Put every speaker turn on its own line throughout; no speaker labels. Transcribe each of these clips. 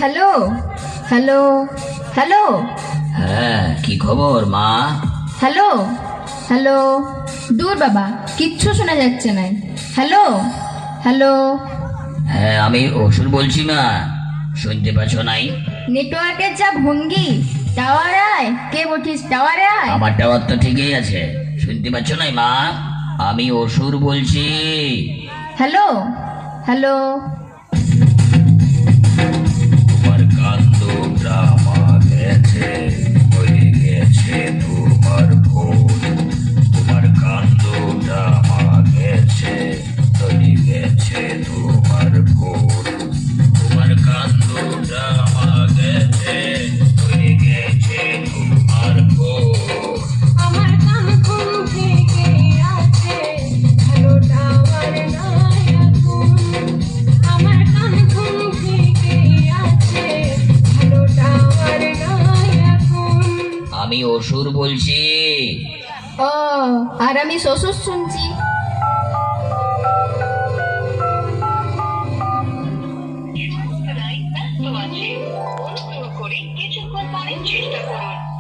Hello hello hello.
হ্যাঁ, কি খবর মা?
Hello hello. দূর বাবা, কিচ্ছু শোনা যাচ্ছে না। Hello hello.
হ্যাঁ, আমি অসুর বলছি মা, শুনতে পাচ্ছ নাই?
নেটওয়ার্কের যা ভঙ্গি, টাওয়ার আয়। কে বলছিস? টাওয়ারে আয়।
আমার টাওয়ার তো ঠিকই আছে, শুনতে পাচ্ছ নাই মা? আমি অসুর বলছি।
Hello hello.
তোমার কান্দটা আমার গেছে, হয়ে গেছে তোমার ভোর। তোমার কান্দটা আমার গেছে, হয়ে গেছে তোমার ভোর। তোমার কান্দটা আমার গেছে, হয়ে গেছে তোমার ভোর।
আমার কান ঘুম থেকে আছে, ভালো টাওয়ার নাই এখন। আমার কান ঘুম থেকে আছে, ভালো টাওয়ার নাই এখন।
আমি অসুর বলছি।
ও, আর আমি শ্বশুর শুনছি।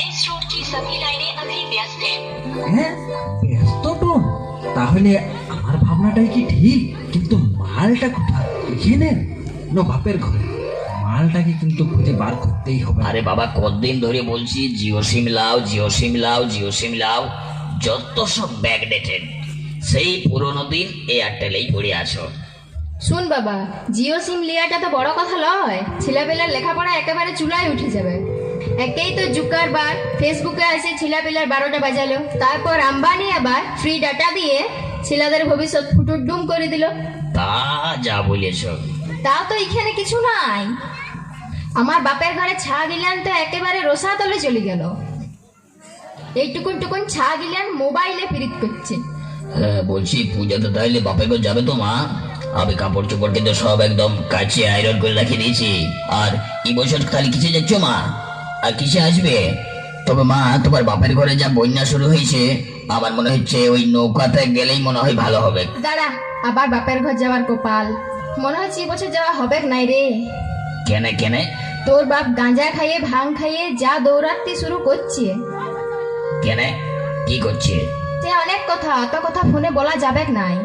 इस रूट की सभी लाइनें अभी व्यस्त हैं।
হ্যাঁ, ব্যস্ত তো। তাহলে আমার ভাবনাটাই কি ঠিক? কিন্তু মালটা কোথায়? এখানে না বাপের ঘরে? মালটাকে কিন্তু খুঁজে বার করতেই হবে।
আরে বাবা, কতদিন ধরে বলছি জিও সিম লাও, জিও সিম লাও, জিও সিম লাও। যত সব ব্যাকডেটেড, সেই পুরোনো দিন এয়ারটেলেই পড়ে আছো।
শুন বাবা, জিও সিম লিয়াটা তো বড় কথা নয়। ছেলেপেলার লেখাপড়া একেবারে চুলায় উঠে যাবে। একেই তো জুকারবার ফেসবুকে এসে ছেলেপেলার 12টা বাজালো। তারপর আম্বানি আবার ফ্রি ডাটা দিয়ে ছেলেদের ভবিষ্যৎ ফুটুর ডুম করে দিল।
তা যা বলেছ।
তাও তো এখানে কিছু নাই। আমার বাপের ঘরে ছা গিলান তো একেবারে রসাতলে চলে গেল। এইটুকুন টুকুন ছা গিলান মোবাইলে ফিরিত করছে।
হ্যাঁ, বলছি পূজাতে তাইলে বাপের ঘর যাবে তো মা? আমি কাপড় চোপড় কিন্তু সব একদম কাছে আয়রন করে রেখে দিয়েছি। আর এই বছর খালি কিসে যাচ্ছ মা? আর কিসে আসবে? তবে মা, তোমার বাপের ঘরে যা বন্যা শুরু হয়েছে, আমার মনে হচ্ছে ওই নৌকাতে গেলেই মনে হয় ভালো হবে।
দাঁড়া, আবার বাপের ঘর যাওয়ার কপাল। মনে হচ্ছে এবছর যাওয়া হবে নাই রে।
কেনে কেনে?
তোর বাপ গাঁজা খাইয়ে ভাং খাইয়ে যা দৌড়াতে শুরু করছে।
কেনে কি করছে?
সে অনেক কথা, অত কথা ফোনে বলা যাবে নাই।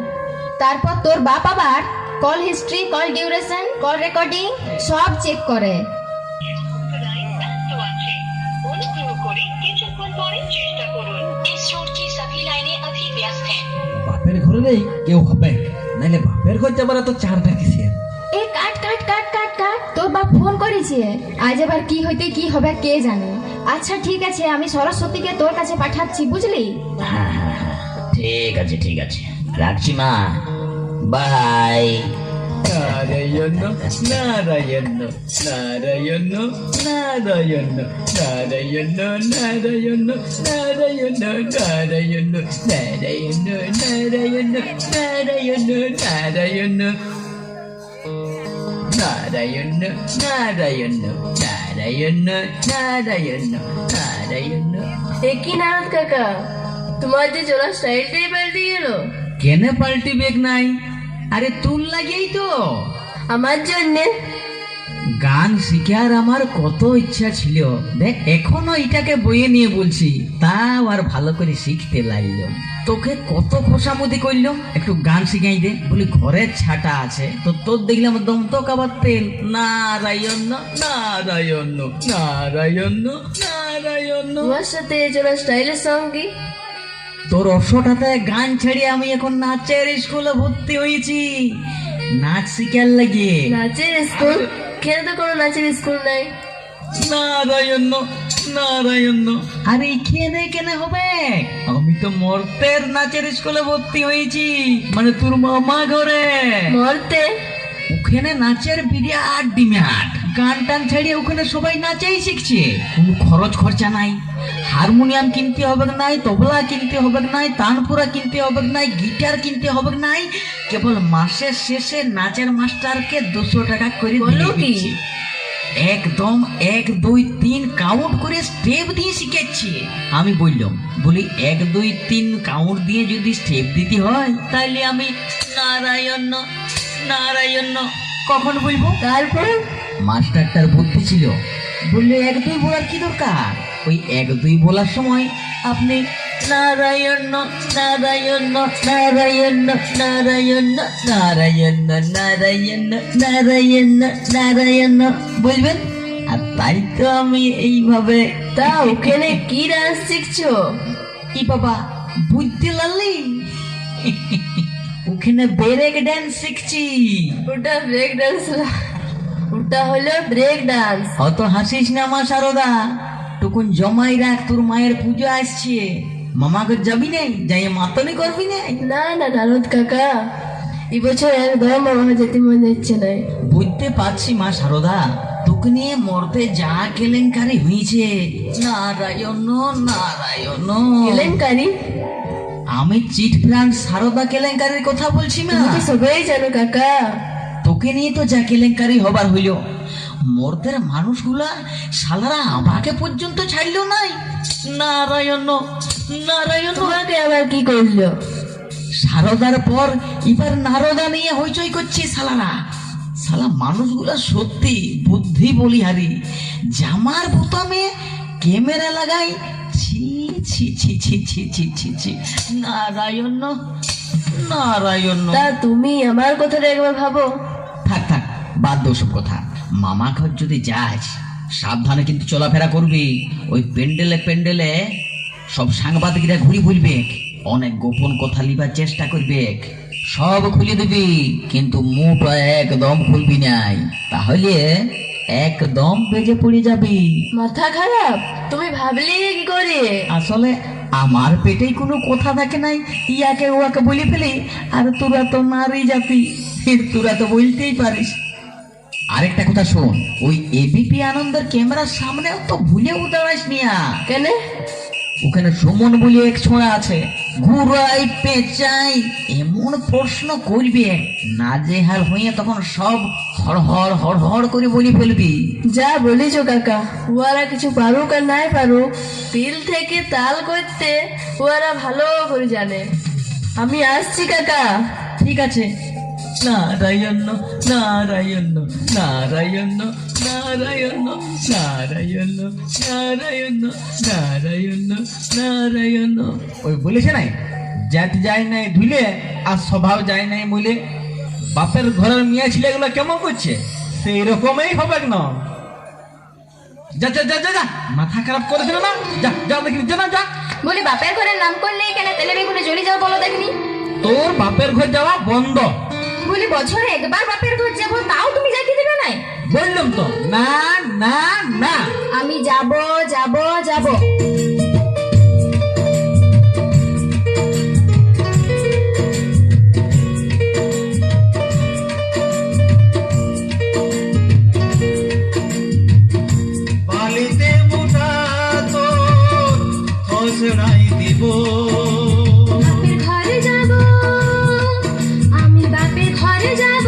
তারপর তোর বাপ আবার call history, call duration, call recording সব চেক করে।
इस रूट की सभी लाइनें अभी व्यस्त हैं।
বাপের ঘরে নেই কেউ হবে, নাইলে বাপের ঘর যাবার তো চারটা কিসে?
এ কাট কাট কাট কাট কাট, তোর বাপ ফোন করেছে। আজ আবার কি হইতে কি হবে কে জানে। আচ্ছা ঠিক আছে, আমি সরস্বতীকে তোর কাছে পাঠাচ্ছি, বুঝলি?
হ্যাঁ হ্যাঁ হ্যাঁ, ঠিক আছে ঠিক আছে, রাখছি মা, বাই।
নারায়ণ নারায়ণ নারায়ণ নারায়ণ নারায়ণ নারায়ণ নারায়ণ নারায়ণ নারায়ণ নারায়ণ নারায়ণ নারায়ণ নারায়ণ নারায়ণ নারায়ণ নারায়ণ নারায়ণ।
একই নারদ কাকা, তোমার যে চলার স্টাইলটাই পাল্টে গেল।
কেনে পাল্টিবেক নাই? আরে তোর লাগেই তো।
আমার জন্যে
গান শিখার আমার কত ইচ্ছা ছিল। দেখ, এখনো এটাকে বইয়ে নিয়ে বলছি, তাও আর ভালো করে শিখতে লাগলো। তোকে কত খোসামতি করলো, একটু গান শিখাই দে বলি। ঘরের ছাটা আছে তো তোর দেখলাম দম তো কাবার তেল। নারায়ণ নারায়ণ নারায়ণ নারায়ণ।
তোমার সাথে চলার স্টাইলের সঙ্গে
তোর অশ্বটাতে গান ছেড়ে আমি এখন নাচের স্কুলে ভর্তি হয়েছি, নাচ শিখার লাগে।
নাচের স্কুল? কেন তো কোনো নাচের স্কুল নাই।
নারায়ণ নারায়ণ। আরে এখানে কেন হবে? আমি তো মর্তের নাচের স্কুলে ভর্তি হয়েছি, মানে তোর মামা ঘরে।
মরতে?
ওখানে নাচের বিরাট ডিমান্ড। গান টান ছেড়ে ওখানে সবাই নাচাই শিখছে, কোনো খরচ খরচা নাই। হারমোনিয়াম কিনতে হবে নাই, তবলা কিনতে হবে নাই, তানপুরা কিনতে হবে নাই, গিটার কিনতে হবে নাই। কেবল মাসের শেষে নাচের মাস্টারকে 200 টাকা করে
বলো
দিয়ে
কি?
দিচ্ছে। একদম 1 2 3 কাউন্ট করে স্টেপ দিয়ে শিখাচ্ছে। আমি বললাম, বলি 1 2 3 কাউন্ট দিয়ে যদি স্টেপ দিতে হয় তাহলে আমি নারায়ণ নারায়ণ কখন বলবো?
তারপর
মাস্টারটার বুদ্ধি ছিল, বললে 1 2 বলার কি দরকার, ওই 1 2 বলার সময় আপনি নারায়ণ নারায়ণ নারায়ণ নারায়ণ নারায়ণ নারায়ণ নারায়ণ নারায়ণ বলবেন। আর তাই তো আমি এইভাবে।
তা ওখানে কি ডান্স শিখছো?
ই বাবা, বুঝতে লালি ওখানে ব্রেক ড্যান্স শিখছি।
ওটা ব্রেক ডান্স, ওটা হলো ব্রেক ডান্স।
অত হাসিস না মা সারদা, টুকুন জমাই রাখ, তোর মায়ের পুজো আসছে। মামাকে যাবি নাই, যাই মাতনি করবি নাই?
না না নারদ কাকা, এবছর একদম আমার যেতে মন যাচ্ছে না।
বুঝতে পারছি মা সারদা, তোকে নিয়ে মরতে যা কেলেঙ্কারি হয়েছে। নারায়ণ নারায়ণ।
কেলেঙ্কারি?
আমি চিট ফান্ড সারদা কেলেঙ্কারির কথা বলছি না।
তুমি তো সবাই জানো কাকা।
তোকে নিয়ে তো যা কেলেঙ্কারি হবার হইল, মর্দের মানুষগুলা শালারা আমাকে পর্যন্ত ছাড়লো নাই। নারায়ণ নারায়ণ।
তোমাকে আবার কি করলো?
সারদার পর এবার নারদা নিয়ে হইচই করছে শালারা। শালা মানুষগুলা সত্যি বুদ্ধি বলিহারি। জামার বোতামে ক্যামেরা লাগাই, ছি ছি ছি ছি ছি ছি ছি ছি। নারায়ণ নারায়ণ।
তা তুমি আমার কথাটা একবার ভাবো।
থাক থাক, বাদ দে ওসব কথা। মামা ঘর যদি যাস সাবধানে কিন্তু চলাফেরা করবি। ওই পেন্ডেলে পেন্ডেলে সব সাংবাদিকরা ঘুরি বলবে, অনেক গোপন কথা লিবার চেষ্টা করবে, সব খুলে দিবি, কিন্তু মুখটা একদম খুলবি নাই, তাহলে একদম বেজে পড়ে যাবি।
মাথা খারাপ? তুমি ভাবলি কি করে?
আসলে আমার পেটেই কোনো কথা থাকে নাই, ইয়াকে ওয়াকে বলে ফেলি। আর তোরা তো নারী জাতি, তোরা তো বলতেই পারিস। আরেকটা কথা শোন, ওই এবিপি আনন্দের ক্যামেরার সামনেও তো ভুলেও দাঁড়াইস নিয়া।
কেন?
ওখানে সুমন বলে এক ছোঁড়া আছে, ঘুরাই পেঁচাই এমন প্রশ্ন করবে, নাজেহাল হয়ে তখন সব হড়হড় হড়হড় করে বলি ফেলবি।
যা বলেছো কাকা, ওরা কিছু পারুক আর নাই পারুক, তিল থেকে তাল করতে ওরা ভালো করে জানে। আমি আসছি কাকা।
ঠিক আছে। নারায়ণ নারায়ণ নারায়ণ নারায়ণ নারায়ণ নারায়ণ নারায়ণ নারায়ণ। ওই বলেছে নাই, জাত যায় নাই ধুলে আর স্বভাব যায় নাই মুলে। বাপের ঘরের মিয়া ছেলেগুলো কেমন করছে সেই রকমই হবে না। যা যা যা যা যা, মাথা খারাপ করেছিল না, যা যা দেখিনি, যা না যা।
বলি বাপের ঘরের নাম করলে কেন তেলে বেগুনে জ্বলি যাও বলো দেখিনি?
তোর বাপের ঘর যাওয়া বন্ধ।
বলি বছরে একবার বাপের ঘর যাবো, তাও তুমি যাইতে দেবে নাই?
বললাম তো না না না।
আমি যাব যাব যাব।
বালিতে মোটা তোর খসড়াই দিব।
বাপের ঘরে যাব, আমি বাপের ঘরে যাব।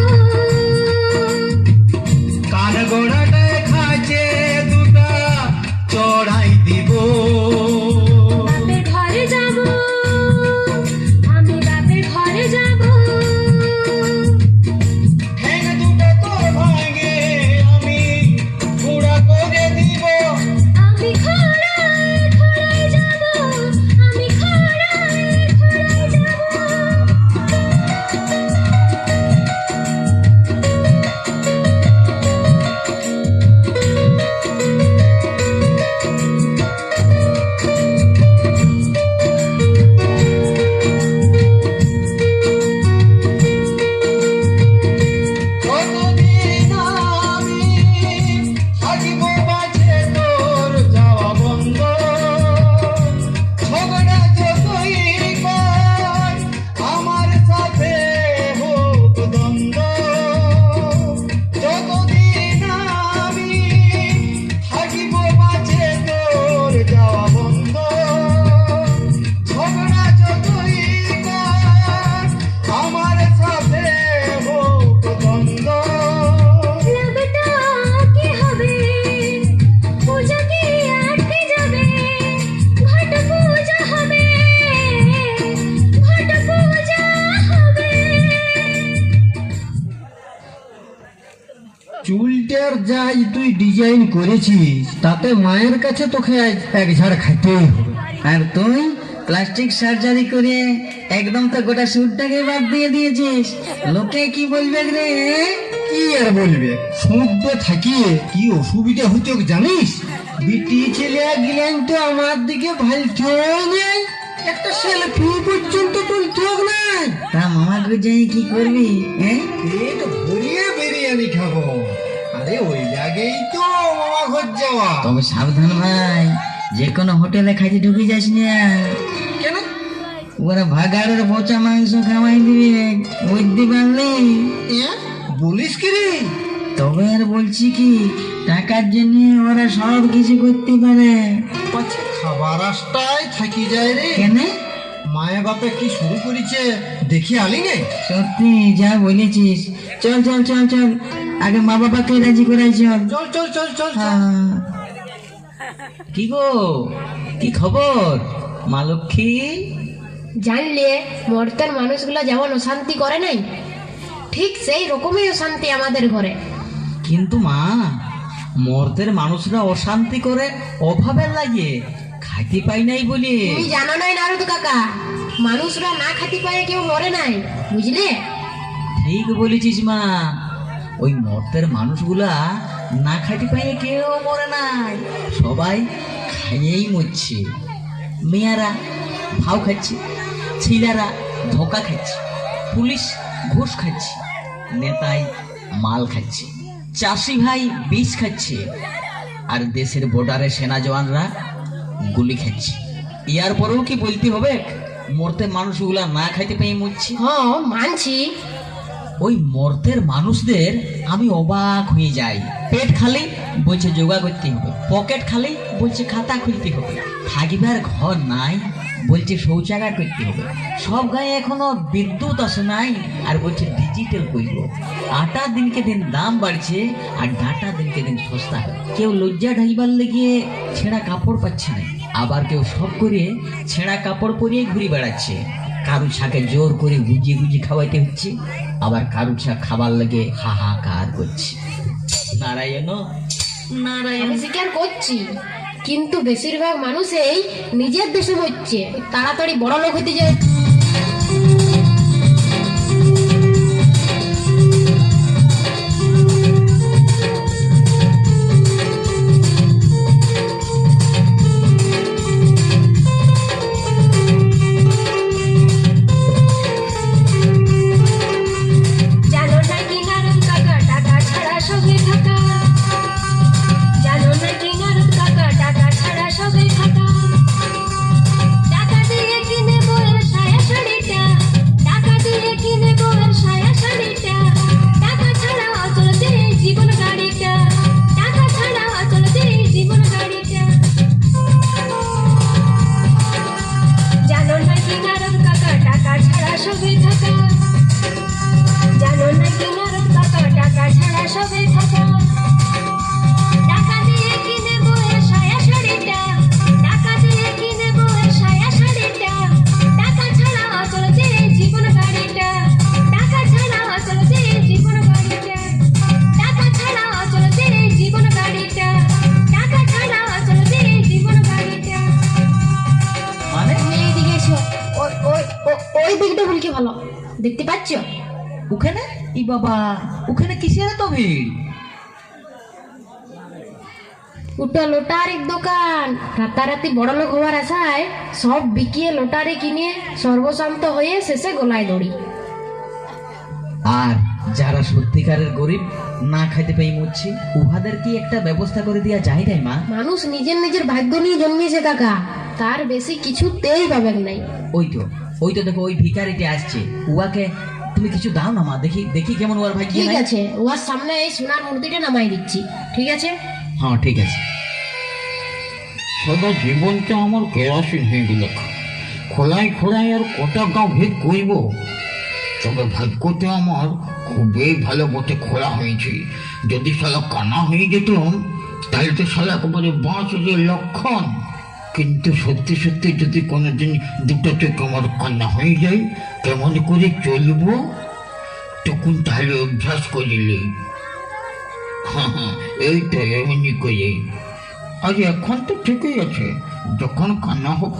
কান গোড়াটায় খাচে দুটা চড়াই দিব।
বাপের ঘরে যাব, আমি বাপের ঘরে যাব।
ঠ্যাং দুটো তোর ভাঙে আমি গুঁড়া করে দিব।
আমি খড়ায় খড়ায় যাব, আমি খড়ায়
যা আজ তুই ডিজাইন করেছিস তাতে মায়ের কাছে তোকে আজ এক ঝাড় খাইতেই হবে।
আর তুই প্লাস্টিক সার্জারি করে একদম তো গোটা সুটটাকে বাদ দিয়ে দিয়েছিস, লোকে কি বলবে রে?
কি আর বলবে, সমুদ্রে থাকিয়ে কি অসুবিধা হতো জানিস? বিটি ছেলে গিলেন তো আমার দিকে ভালতো নেই, একটা সেলফি পর্যন্ত তুলতে হোক না।
তা মামা গুজাই কি করবি?
পেট ভরিয়ে বিরিয়ানি খাবো। আরে ওই লাগেই তো মামা ঘর যাওয়া।
তবে সাবধান ভাই, যে কোনো হোটেলে খাইতে ঢুকে যাস না।
কেন?
ওরা ভাগাড়ের পচা মাংস খাওয়াই দিবে, বুঝতে পারলি?
বলিস কি রে?
তবে আর বলছি কি, টাকার জন্য ওরা সব কিছু করতে পারে।
পাছে খাবার রাস্তায় থাকি যায় রে।
কেন?
মায়ে বাপে কি শুরু করেছে দেখি আলি নে।
সত্যি যা বলেছিস। চল চল চল চল, আগে মা বাবাকে রাজি করাই চল।
চল চল চল চল চল।
হ্যাঁ। কি গো, কি খবর মা লক্ষ্মী?
জানলে মর্তের মানুষগুলো যেমন অশান্তি করে নাই, ঠিক সেই রকমই অশান্তি আমাদের ঘরে।
কিন্তু মা, মর্তের মানুষরা অশান্তি করে অভাবের লাগে, খাইতে পাই নাই বলে।
তুমি জানো নাই নারদ কাকা, মানুষরা না খাতি পায়ে কেউ মরে নাই, বুঝলে?
ঠিক বলেছিস মা, ওই মর্তের মানুষগুলা না খাইতে পাইয়ে কেউ মরে নাই, সবাই খাইয়েই মরছে। মেয়েরা ভাও খাচ্ছে, ছেলেরা ধোকা খাচ্ছে, পুলিশ ঘুষ খাচ্ছে, নেতাই মাল খাচ্ছে, চাষি ভাই বিষ খাচ্ছে, আর দেশের বর্ডারে সেনা জওয়ানরা গুলি খাচ্ছে। ইয়ার পরেও কি বলতে হবে মর্তে মানুষগুলা না খাইতে পেয়ে মরছে?
হ্যাঁ মানছি।
ওই মর্তের মানুষদের আমি অবাক হয়ে যাই। পেট খালি বলছে যোগা করতে হবে, পকেট খালি বলছে খাতা খুলতে হবে, থাকিবার ঘর নাই বলছে শৌচাগার করতে হবে, সব গায়ে এখনো বিদ্যুৎ আসে নাই আর বলছে ডিজিটাল করব। আটা দিনকে দিন দাম বাড়ছে আর ডাটা দিনকে দিন সস্তা। কেউ লজ্জা ঢাইবার লেগে ছেঁড়া কাপড় পাচ্ছে না, আবার কেউ সব করে ছেঁড়া কাপড় পরিয়ে ঘুরে বেড়াচ্ছে। কারু ছাকে জোর করে গুজিয়ে গুজিয়ে খাওয়াইতে হচ্ছে, আবার কারু ছা খাবার লেগে হাহাকার করছে। নারায়ণ নারায়ণ।
আমি স্বীকার করছি, কিন্তু বেশিরভাগ মানুষই নিজের দেশে মরছে, তাড়াতাড়ি বড় লোক হতে যায়। জানো নাকি নারদ কাকা, টাকা ছাড়া সবে থাকা। জানো নাকি নারদ কাকা, টাকা ছাড়া সবে থাকা। টাকা দিয়ে কিনে বউয়ের সায়া শাড়িটা, টাকা দিয়ে কিনে বউয়ের সায়া শাড়িটা। টাকা ছাড়া অচল যে জীবন গাড়িটা, টাকা ছাড়া অচল যে জীবন গাড়িটা। জানো নাকি নারদ কাকা, টাকা ছাড়া সবে থাকা। জানো নাকি নারদ কাকা, টাকা ছাড়া সবে থাকা। টাকা দিয়ে কিনে বউয়ের সায়া শাড়িটা, টাকা দিয়ে কিনে বউয়ের সায়া শাড়িটা। টাকা ছাড়া অচল যে জীবন গাড়িটা, টাকা ছাড়া অচল যে জীবন গাড়িটা। টাকা ছাড়া অচল যে জীবন গাড়িটা, টাকা ছাড়া অচল যে জীবন গাড়িটা।
মানে
তুমি এইদিকে এসো, ওই দিকটা বলকে ভালো দেখতে পাচ্ছ?
ওখানে ই বাবা, ওখানে কিসের এত ভিড়?
ওটা লোটারির দোকান। রাতারাতি বড় লোক হওয়ার আশায় সব বিকিয়ে লোটারি কিনে সর্বশান্ত হয়ে শেষে গলায় দড়ি।
আর যারা সত্যিকারের গরিব না খাইতে পেয়ে মরছে, উহাদের কি একটা ব্যবস্থা করে দেওয়া যায় নাই মা?
মানুষ নিজের নিজের ভাগ্য নিয়ে জন্মিয়েছে কাকা, তার বেশি কিছুতেই পাবেন নাই।
ওই তো দেখো ওই ভিখারিটি আসছে, উহাকে তুমি কিছু দাও না মা, দেখি দেখি কেমন ওর ভাগ্য।
ঠিক আছে, ওর সামনে এই সোনার মূর্তিটা নামাই দিচ্ছি, ঠিক আছে?
হ্যাঁ ঠিক আছে।
সারা জীবনটা আমার কেরাসিন হয়ে গেল, খোলাই খোলাই আর কটা গাঁ ভেদ করব। তবে ভাগ্যটা আমার খুবই ভালো বটে, খোলা হয়েছে। যদি শালা কানা হয়ে যেতাম তাহলে তো শালা একেবারে বাঁচের লক্ষণ। কিন্তু সত্যি সত্যি যদি কোনোদিন দুটো চোখ আমার কান্না হয়ে যায়, কেমন করে চলবো তখন তাহলে অভ্যাস করিলে। এই তো এমনি করে। আজ এখন তো ঠিকই আছে, যখন কান্না হোক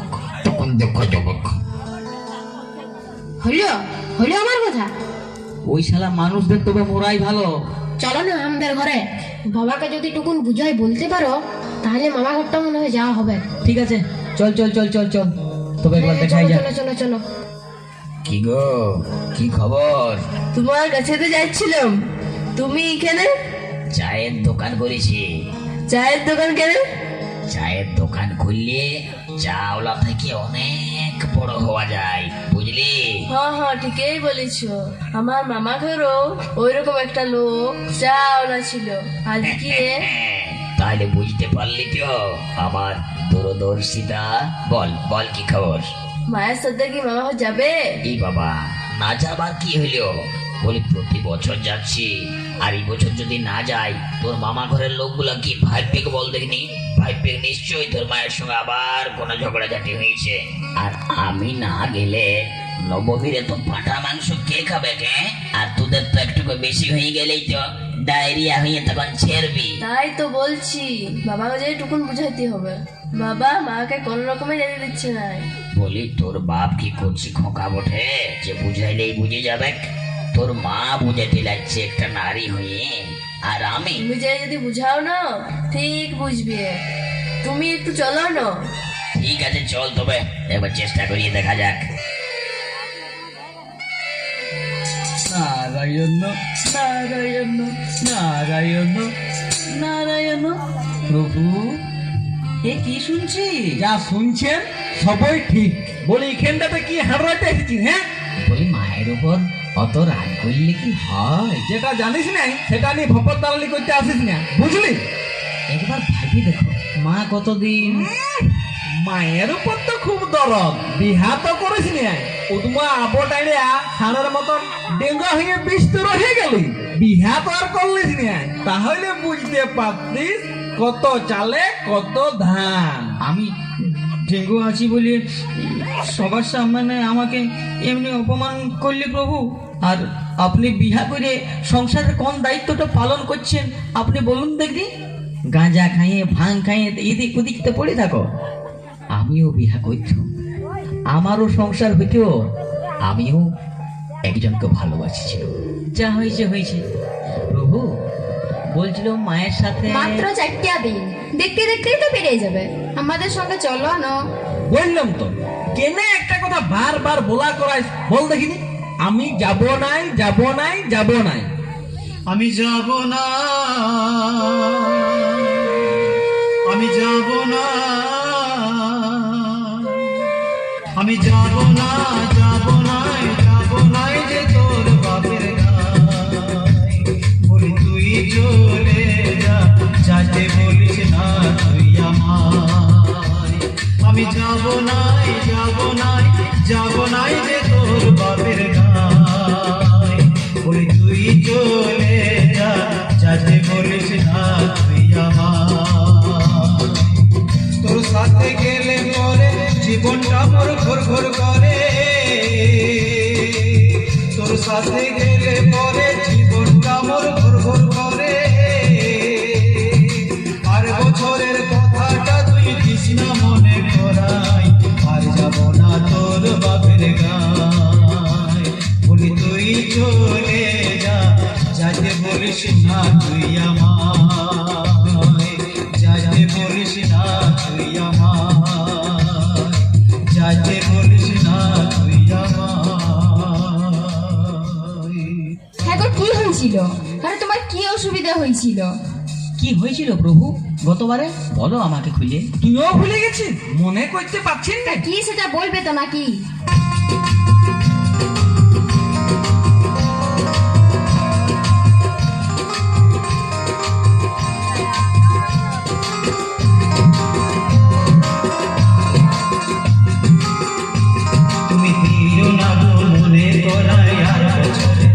তখন দেখা যাবে।
হলো হলো আমার কথা।
ওই শালা মানুষদের তবে মোরাই ভালো।
চলো না আমাদের ঘরে, বাবাকে যদি টুকুন বুঝাই বলতে পারো তাহলে মামা ঘরটা মনে হয় যাওয়া হবে।
ঠিক আছে, চল চল চল চল চল, তবে একবার দেখাই
চলো
যা।
চলো চলো চলো।
কি গো, কি খবর?
তোমার কাছে তো যাচ্ছিলাম, তুমি এখানে?
চায়ের দোকান করেছি।
চায়ের দোকান কেন?
চায়ের দোকান খুললে চাওলা থেকে অনেক বড় হওয়া যায়, বুঝলি?
হ্যাঁ হ্যাঁ ঠিকই বলেছো। আমার মামা ঘরও ওইরকম একটা লোক চাওলা ছিল। আজকে
তাহলে বুঝতে পারলি তো আমার দূরদর্শিতা। বল বল, কি খবর?
মায়ের সাথে কি মামা ঘর যাবে?
এই বাবা, না যাবার কি হইলো? বলি প্রতি বছর যাচ্ছি, আর এই বছর যদি না যাই তোর মামা ঘরের লোকগুলা কি ভাইপে বল দেখিনি? ভাইপে নিশ্চয়ই তোর মায়ের সঙ্গে আবার কোনো ঝগড়াঝাটি হয়েছে। আর আমি না গেলে নবমীরে তো পাঁঠা মাংস কে খাবে কে? আর তোদের তো একটু বেশি হয়ে গেলেই তো ডায়রিয়া হয়ে তখন ছেড়বি।
তাই তো বলছি, বাবাকে যে টুকুন বুঝাইতে হবে। বাবা মাকে কোন রকমে জানিয়ে দিচ্ছে না।
বলি তোর বাপ কি করছি খোকা বটে যে বুঝাইলেই বুঝে যাবে? তোর মা বুঝাতে লাগছে একটা নারী হয়ে, আর আমি
তুমি যে যদি বুঝাও না ঠিক বুঝবে। তুমি একটু চলো না।
ঠিক আছে চল, তবে একবার চেষ্টা করিয়ে দেখা যাক।
নারায়ণ নারায়ণ নারায়ণ নারায়ণ। প্রভু, এ কি শুনছি?
যা শুনছেন সবই ঠিক। বলি এখানটাতে কি হারাতে এসেছি? হ্যাঁ,
বলি মায়ের উপর অত রাগ করলে কি হয়?
যেটা জানিস নাই সেটা নিয়ে ভপর দালালি করতে আসিস না, বুঝলি?
একবার ভাবি দেখো, মা কতদিন
মায়ের উপর তো খুব দরদ। বিহা তো করিস না, উদমা আবো টাইড়া সারের মতন ডেঙ্গা হয়ে বিস্তর হয়ে গেলি। বিহা তো আর করলিস না, তাহলে বুঝতে পারতিস কত চালে কত ধান।
আমি ডেঙ্গু আছি বলে সবার সামনে আমাকে এমনি অপমান করলে প্রভু। আর আপনি বিহা করে সংসারের কোন দায়িত্বটা পালন করছেন আপনি বলুন দেখি? গাঁজা খাইয়ে ভাং খাইয়ে এদিক ওদিক তো পড়ে থাকো। আমিও বিহা করতাম, আমারও সংসার হইতো, আমিও একজনকে ভালোবাসিছিল। যা হয়েছে হয়েছে। প্রভু বলছিল মায়ের সাথে
মাত্র 4টা দিন, দেখতে দেখতেই তো বেরিয়ে যাবে। আমাদের সঙ্গে চলো না।
বললাম তো, কেনে একটা কথা বারবার বলা করাই? বল দেখিনি, আমি যাব নাই যাব নাই যাব নাই।
আমি যাব না, আমি যাব না, আমি যাব না, যাব নাই, যাব নাই যে তোর বাপের গায়। বলি তুই চলে যা, যাতে বলিস না তুই আমায়। আমি যাব নাই, যাব নাই, যাব নাই যে তোর বাপের গায়। বলি তুই চলে যা, যাতে বলিস না তুই আমায়। তোর সাথে গেলে পরে জীবনটা মোর ঘোর ঘোর করে। তোর সাথে গেলে পরে জীবনটা মোর ঘোর ঘোর করে। আর বছরের কথাটা তুই দিস না মনে করাই। আর যাব না তোর বাপের গায়। বলি তুই চলে যা, যাতে বলিস না তুই আমায়। যাতে বলিস না তুই আমায়, যাতে বলিস না তুই আমায়।
হ্যাঁ গো, কি হয়েছিল? আরে তোমার কি অসুবিধা হয়েছিল?
কি হয়েছিল প্রভু গতবারে? বলো আমাকে খুলে।
তুইও ভুলে গেছিস? মনে করতে পারছিস না?
কি সেটা বলবে তো নাকি?
তুমি দিও না গো মনে করাই আর বছরে।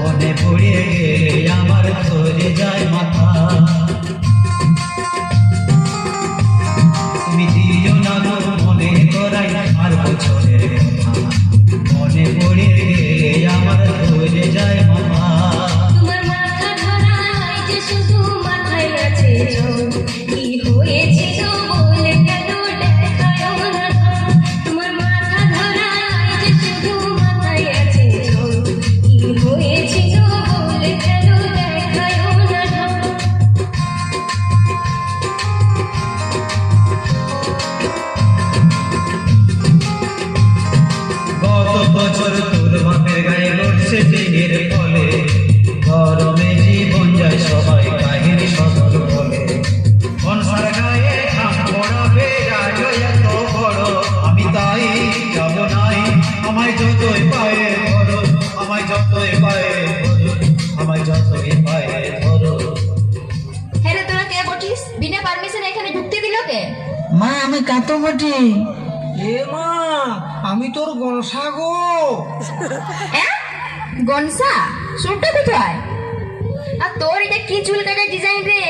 মনে পড়ে গেলে আমার ধরে যায় মাথা। তুমি দিও না গো মনে করাই আর বছরের কথা। মনে পড়ে গেলে আমার
কাতো বটে।
এ মা, আমি তোর গনসা গো।
গনসা সুরটা কোথায়? আর তোর এটা কি চুল কাটার ডিজাইন রে?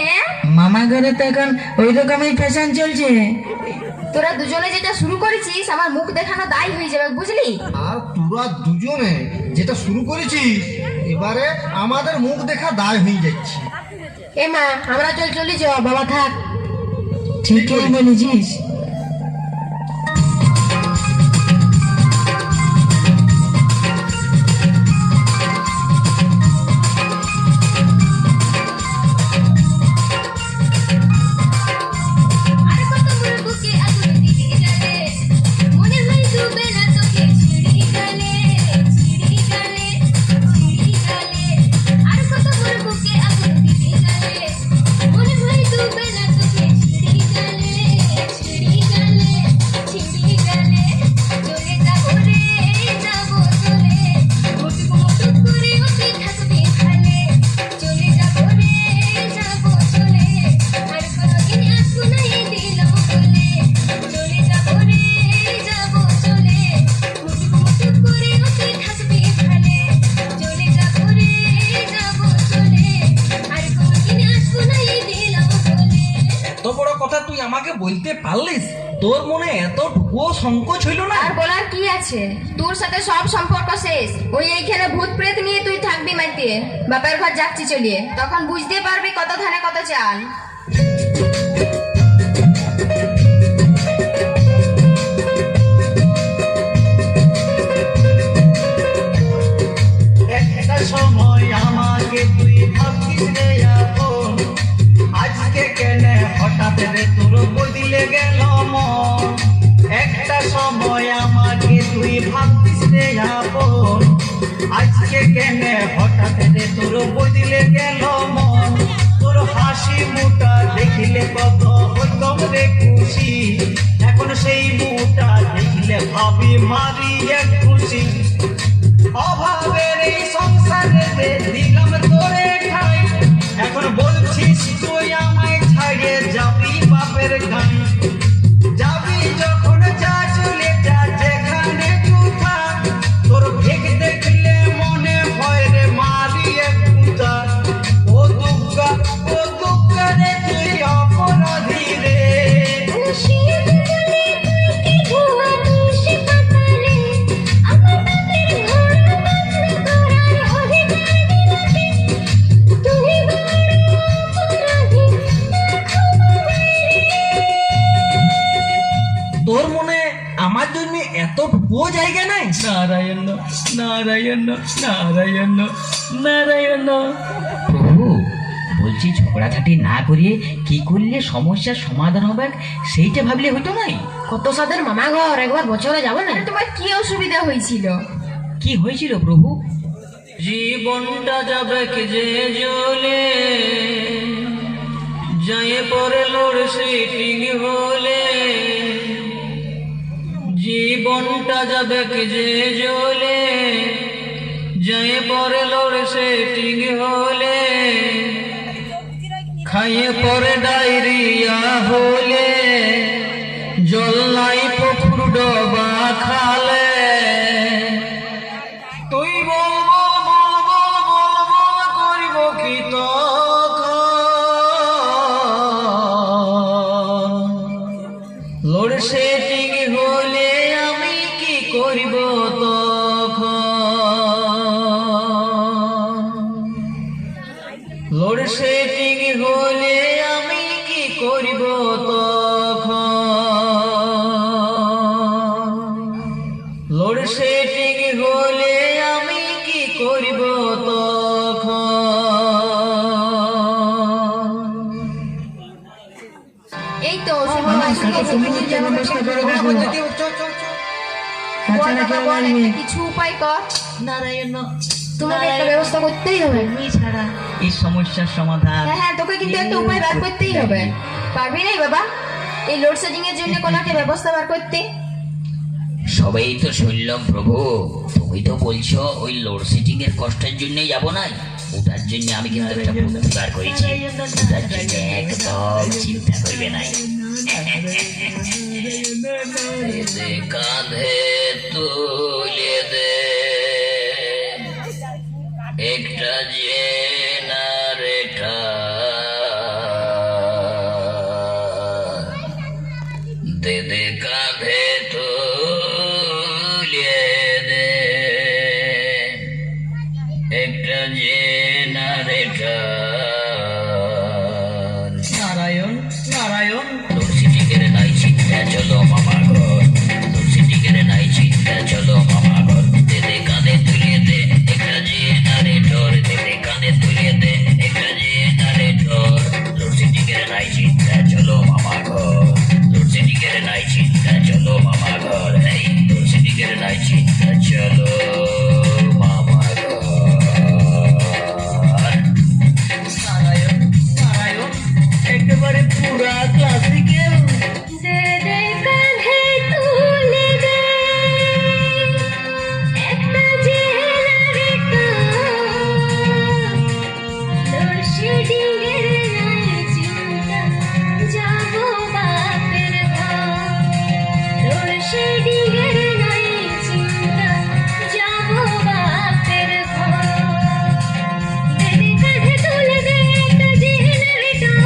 মামা ঘরে তো এখন ওই রকমই ফ্যাশন চলছে।
তোরা দুজনে যেটা শুরু করেছিস আমার মুখ দেখানো দায় হয়ে যাবে, বুঝলি?
আর তোরা দুজনে যেটা শুরু করেছিস এবারে আমাদের মুখ দেখা দায় হয়ে যাচ্ছে।
এ মা, আমরা চলি চ, বাবা থাক।
ঠিকই বলেছিস।
এত বড় কথা তুই আমাকে বলতে পারলিস? তোর মনে এতটুকুও সংকোচ হইল না?
আর বলার কি আছে? তোর সাথে সব সম্পর্ক শেষ। ওই এইখানে ভূত প্রেত নিয়ে তুই থাকবি মাইতে। বাপের ঘর যাচ্ছি চলিয়ে, তখন বুঝতে পারবি কত ধানে কত চাল।
একটা সময় আমাকে তুই ভাবতিস রে আপন, আজকে কেন হঠাৎ রে তোর বদলে গেল মন। একটা সময় আমাকে তুই ভাবতিস রে আপন, আজকে কেন হঠাৎ রে তোর বদলে গেল মন। তোর হাসি মুখটা দেখিলে কত হইতম রে খুশি, এখন সেই মুখটা দেখিলে ভাবি মারি এক খুশি। অভাবের এই সংসারে দিলাম তোরে ঠাই, এখন বলছিস তুই আমায় ছাড়িয়ে যাবি বাপের গান। যাবি যখন যা চলে যা, যেখানে তুই থাক। তোর ভেগ দেখলে মনে হয় রে মারি এক পুতা। ও দুঃখা রে তুই অপরাধী রে।
তোর মনে আমার জন্য এতটুকুও জায়গা নাই? নারায়ণ নারায়ণ নারায়ণ নারায়ণ। প্রভু, বলছি ঝগড়াঝাটি না করিয়ে কি করলে সমস্যার সমাধান হবে সেইটা ভাবলে হইতো নাই?
কত সাদের মামা ঘর, একবার বছরে যাবে না?
আরে তোমার কি অসুবিধা হয়েছিল?
কি হয়েছিল প্রভু?
জীবনটা যাবে কে যে জ্বলে, যায় পরে লোডশেডিং হলে। জীবনটা যাবে কে যে জ্বলে, যায় পরে লোডশেডিং হলে। খাইয়ে পরে ডায়রিয়া হলে, জল নাই পুকুর ডবা খালে। তুই বল করিব কি তখন? লোডশেডিং হলে আমি কি করিব তখন? লোডশেডিং হলে আমি কি করিব তখন? লোডশেডিং হলে আমি কি করিব তখন?
এই তো
তাছাড়া কেউ আসবে?
কিছু উপায় কর।
নারায়ণ,
তোমাকে একটা ব্যবস্থা করতেই হবে।
তুমি ছাড়া।
এই সমস্যার সমাধান
হ্যাঁ হ্যাঁ, তোকে কিন্তু একটা উপায় বার করতেই হবে। পারবি নাই বাবা এই লোডশেডিং এর জন্য কোনো একটা ব্যবস্থা বার করতে?
সবাই তো শুনলাম প্রভু, তুমি তো বলছো ওই লোডশেডিং এর কষ্টের জন্যই যাবো না। ওটার জন্য আমি কিন্তু একটা বুদ্ধি বার করেছি। ওটার জন্য একদম চিন্তা করবে নাই। দে কাঁধে তুলে দে একটা জেনারেটর, দে দে কাঁধে তুলে দে একটা জেনারেটর।
নারায়ণ নারায়ণ।
তুলসী টিকের নাই চিন্তা চলো মামা ঘর, তুলসী টিকের নাই চিন্তা চলো মামা ঘর, দে দে কাঁধে তুলে দে একটা জেনারেটর, দে দে কাঁধে তুলে দে একটা জেনারেটর। তুলসী টিকের নাই চিন্তা চলো মামা ঘর, তুলসী টিকের নাই চিন্তা চলো মামা ঘর, এই তুলসী টিকের নাই চিন্তা চলো মামা ঘর।
নারায়ণ নারায়ণ, একেবারে পুরা ক্লাসিক্যাল।
দে দে কাঁধে তুলে দে একটা জেনারেটর, লোডশেডিংয়ের নাই চিন্তা যাবো বাপের ঘর, লোডশেডিংয়ের নাই চিন্তা যাবো বাপের ঘর। দে দে কাঁধে তুলে দে একটা জেনারেটর,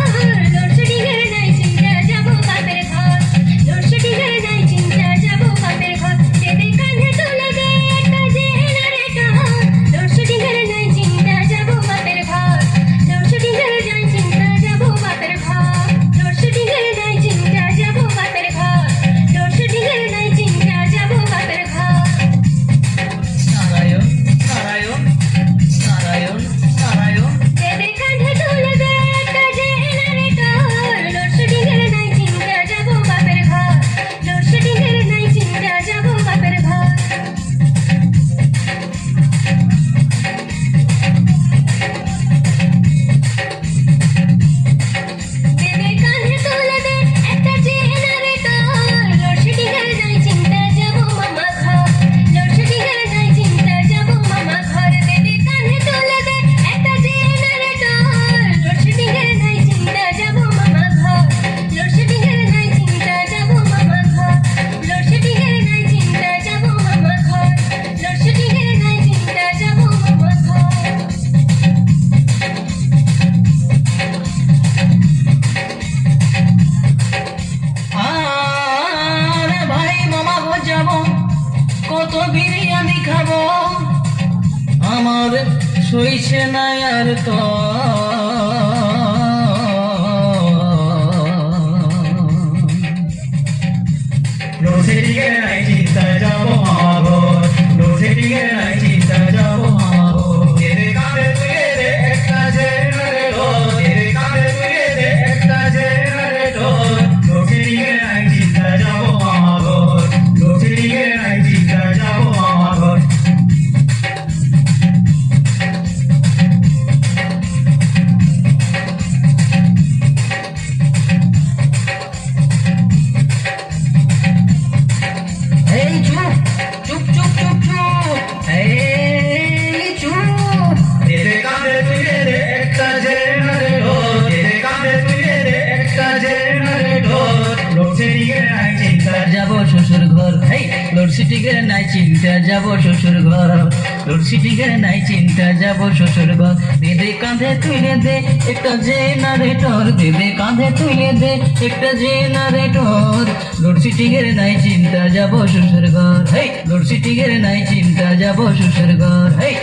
লোডশেডিংয়ের নাই চিন্তা যাবো বাপের ঘর, লোডশেডিংয়ের নাই চিন্তা যাবো বাপের ঘর। দে দে কাঁধে তুলে দে একটা জেনারেটর, লোডশেডিংয়ের নাই চিন্তা যাবো বাপের ঘর, লোডশেডিংয়ের নাই চিন্তা যাবো বাপের ঘর, লোডশেডিংয়ের নাই চিন্তা যাবো বাপের ঘর, লোডশেডিংয়ের নাই চিন্তা যাবো বাপের ঘর।
নারায়ণ নারায়ণ নারায়ণ নারায়ণ।
দে দে কাঁধে তুলে দে একটা জেনারেটর, লোডশেডিংয়ের নাই চিন্তা যাবো বাপের ঘর, লোডশেডিংয়ের নাই চিন্তা যাবো বাপের ঘর। দে দে কাঁধে তুলে দে একটা জেনারেটর, লোডশেডিংয়ের নাই চিন্তা যাবো মামা ঘর, লোডশেডিংয়ের নাই চিন্তা যাবো মামা ঘর। দে দে কাঁধে তুলে দে একটা জেনারেটর, লোডশেডিংয়ের নাই চিন্তা যাবো মামা ঘর, লোডশেডিংয়ের নাই চিন্তা যাবো মামা ঘর, লোডশেডিংয়ের নাই চিন্তা যাবো মামা ঘর, লোডশেডিংয়ের নাই চিন্তা যাবো মামা ঘর।
আরে ভাই মামা ঘর যাব, কত বিরিয়ানি খাবো, আমার সইছে না আর তো।
লোডশেডিংয়ের নাই চিন্তা যাবো মামা ঘর, লোডশেডিংয়ের নাই চিন্তা যাবো মামা ঘর। দে দে কাঁধে তুলে দে একটা জেনারেটর, দে দে কাঁধে তুলে দে একটা জেনারেটর, লোডশেডিংয়ের নাই চিন্তা যাবো মামা ঘর, লোডশেডিংয়ের নাই চিন্তা যাবো মামা ঘর।
এই চুপ চুপ চুপ চুপ চুপ, এই চুপ।
দে দে কাঁধে তুলে দে একটা জেনারেটর, দে দে কাঁধে তুলে দে একটা জেনারেটর, লোডশেডিংয়ের নাই চিন্তা
যাব শ্বশুর ঘর, হেই লোডশেডিংয়ের নাই চিন্তা যাব শ্বশুর ঘর, লোডশেডিংয়ের নাই চিন্তা যাব শ্বশুর ঘর। দে দে কাঁধে তুলে দে একটা জেনারেটর, দে দে কাঁধে তুলে দে একটা জেনারেটর, লোডশেডিংয়ের নাই চিন্তা যাব শ্বশুর ঘর, হেই লোডশেডিংয়ের নাই চিন্তা যাব শ্বশুর ঘর, হেই।